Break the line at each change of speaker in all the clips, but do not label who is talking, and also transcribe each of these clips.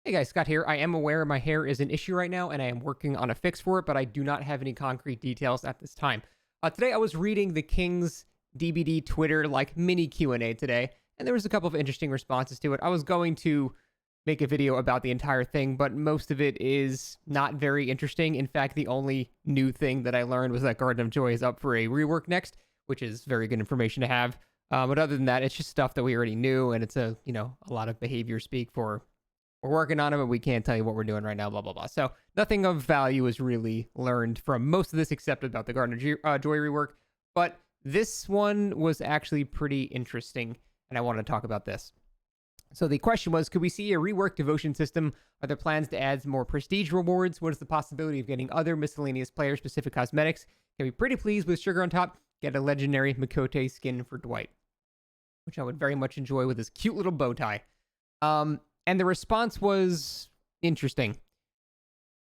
Hey guys, Scott here. I am aware my hair is an issue right now and I am working on a fix for it, but I do not have any concrete details at this time. Today I was reading the King's DBD Twitter like mini Q&A today, and there was a couple of interesting responses to it. I was going to make a video about the entire thing, but most of it is not very interesting. In fact, the only new thing that I learned was that Garden of Joy is up for a rework next, which is very good information to have. But other than that, it's just stuff that we already knew, and it's a lot of behavior speak for we're working on it, but we can't tell you what we're doing right now, blah, blah, blah. So nothing of value is really learned from most of this except about the Garden of Joy rework. But this one was actually pretty interesting, and I want to talk about this. So the question was, could we see a reworked devotion system? Are there plans to add more prestige rewards? What is the possibility of getting other miscellaneous player-specific cosmetics? Can we pretty please with sugar on top get a legendary Mikote skin for Dwight, which I would very much enjoy with his cute little bow tie. And the response was interesting.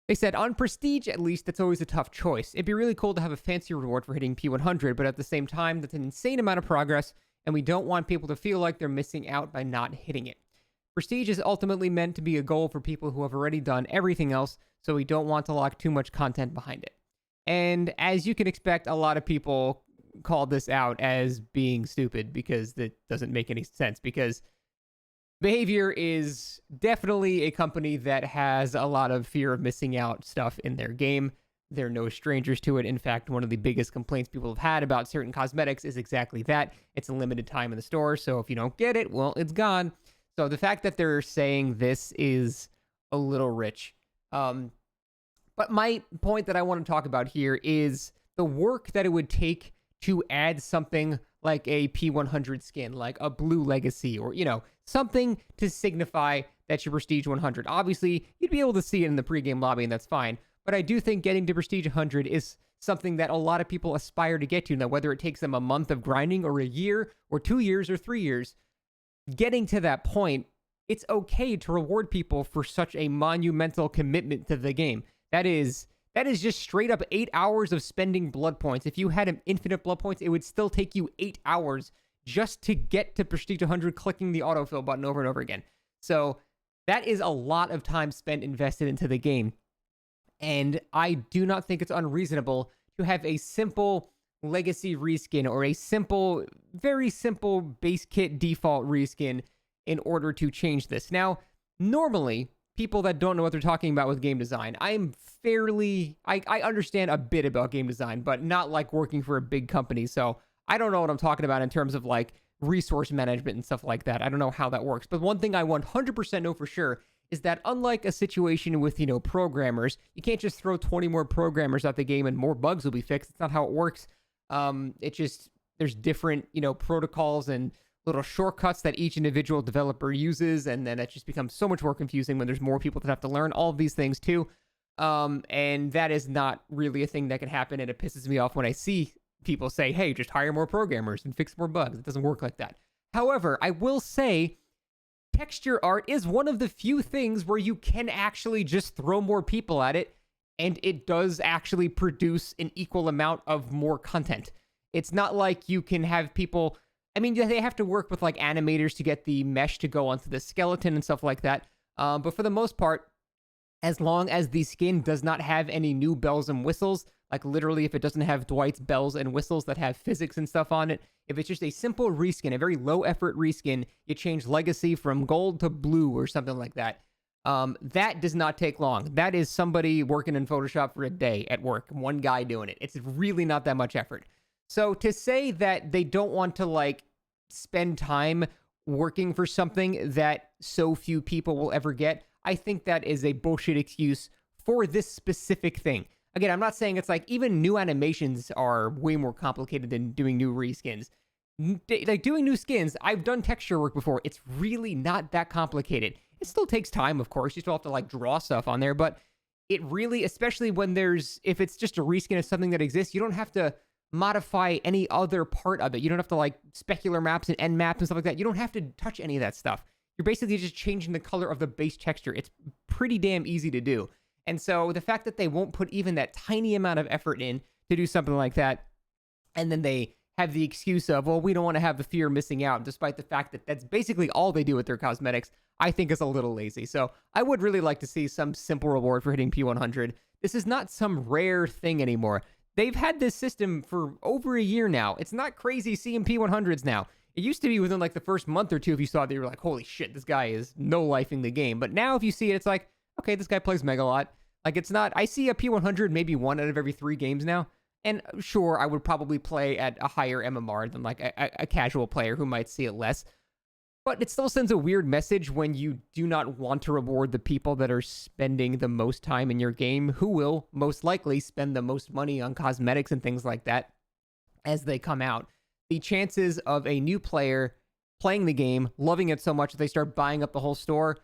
They said, on Prestige, at least, that's always a tough choice. It'd be really cool to have a fancy reward for hitting P100, but at the same time, that's an insane amount of progress, and we don't want people to feel like they're missing out by not hitting it. Prestige is ultimately meant to be a goal for people who have already done everything else, so we don't want to lock too much content behind it. And as you can expect, a lot of people called this out as being stupid because that doesn't make any sense, because Behaviour is definitely a company that has a lot of fear of missing out stuff in their game. They're no strangers to it. In fact, one of the biggest complaints people have had about certain cosmetics is exactly that. It's a limited time in the store, so if you don't get it, well, it's gone. So the fact that they're saying this is a little rich. But my point that I want to talk about here is the work that it would take to add something like a P100 skin, like a Blue Legacy, or, something to signify that you're Prestige 100. Obviously, you'd be able to see it in the pregame lobby, and that's fine. But I do think getting to Prestige 100 is something that a lot of people aspire to get to. Now, whether it takes them a month of grinding, or a year, or 2 years, or 3 years, getting to that point, it's okay to reward people for such a monumental commitment to the game. That is just straight up 8 hours of spending blood points. If you had infinite blood points, it would still take you 8 hours just to get to Prestige 100, clicking the autofill button over and over again. So that is a lot of time spent invested into the game. And I do not think it's unreasonable to have a simple legacy reskin or a simple, very simple base kit default reskin in order to change this. Now, normally, people that don't know what they're talking about with game design, I understand a bit about game design, but not like working for a big company. So I don't know what I'm talking about in terms of like resource management and stuff like that. I don't know how that works. But one thing I 100% know for sure is that unlike a situation with, programmers, you can't just throw 20 more programmers at the game and more bugs will be fixed. It's not how it works. There's different, protocols and little shortcuts that each individual developer uses. And then it just becomes so much more confusing when there's more people that have to learn all of these things too. And that is not really a thing that can happen. And it pisses me off when I see people say, hey, just hire more programmers and fix more bugs. It doesn't work like that. However, I will say texture art is one of the few things where you can actually just throw more people at it and it does actually produce an equal amount of more content. It's not like you can have people, they have to work with like animators to get the mesh to go onto the skeleton and stuff like that. But for the most part, as long as the skin does not have any new bells and whistles, like literally if it doesn't have Dwight's bells and whistles that have physics and stuff on it, if it's just a simple reskin, a very low effort reskin, you change Legacy from gold to blue or something like that. That does not take long. That is somebody working in Photoshop for a day at work, one guy doing it. It's really not that much effort. So to say that they don't want to like spend time working for something that so few people will ever get, I think that is a bullshit excuse for this specific thing. Again, I'm not saying it's like even new animations are way more complicated than doing new reskins. Like doing new skins, I've done texture work before. It's really not that complicated. It still takes time, of course. You still have to like draw stuff on there, but it really, especially when if it's just a reskin of something that exists, you don't have to modify any other part of it. You don't have to like specular maps and end maps and stuff like that. You don't have to touch any of that stuff. You're basically just changing the color of the base texture. It's pretty damn easy to do. And so the fact that they won't put even that tiny amount of effort in to do something like that, and then they have the excuse of, well, we don't want to have the fear of missing out, despite the fact that that's basically all they do with their cosmetics, I think is a little lazy. So I would really like to see some simple reward for hitting P100. This is not some rare thing anymore. They've had this system for over a year now. It's not crazy seeing P100s now. It used to be within like the first month or two, if you saw it, you were like, holy shit, this guy is no-lifing the game. But now if you see it, it's like, okay, this guy plays Megalot. Like, it's not, I see a P100 maybe 1 out of every 3 games now. And sure, I would probably play at a higher MMR than like a casual player who might see it less. But it still sends a weird message when you do not want to reward the people that are spending the most time in your game, who will most likely spend the most money on cosmetics and things like that as they come out. The chances of a new player playing the game, loving it so much that they start buying up the whole store,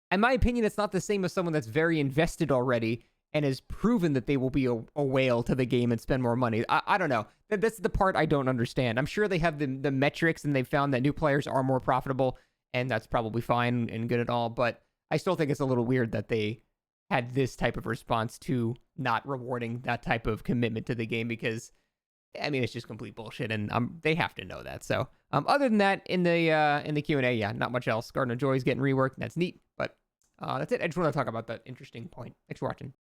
in my opinion, it's not the same as someone that's very invested already and has proven that they will be a whale to the game and spend more money. I don't know. That's the part I don't understand. I'm sure they have the metrics and they've found that new players are more profitable, and that's probably fine and good at all. But I still think it's a little weird that they had this type of response to not rewarding that type of commitment to the game, because, I mean, it's just complete bullshit, and they have to know that. So other than that, in the Q&A, yeah, not much else. Garden of Joy is getting reworked, and that's neat. But that's it. I just want to talk about that interesting point. Thanks for watching.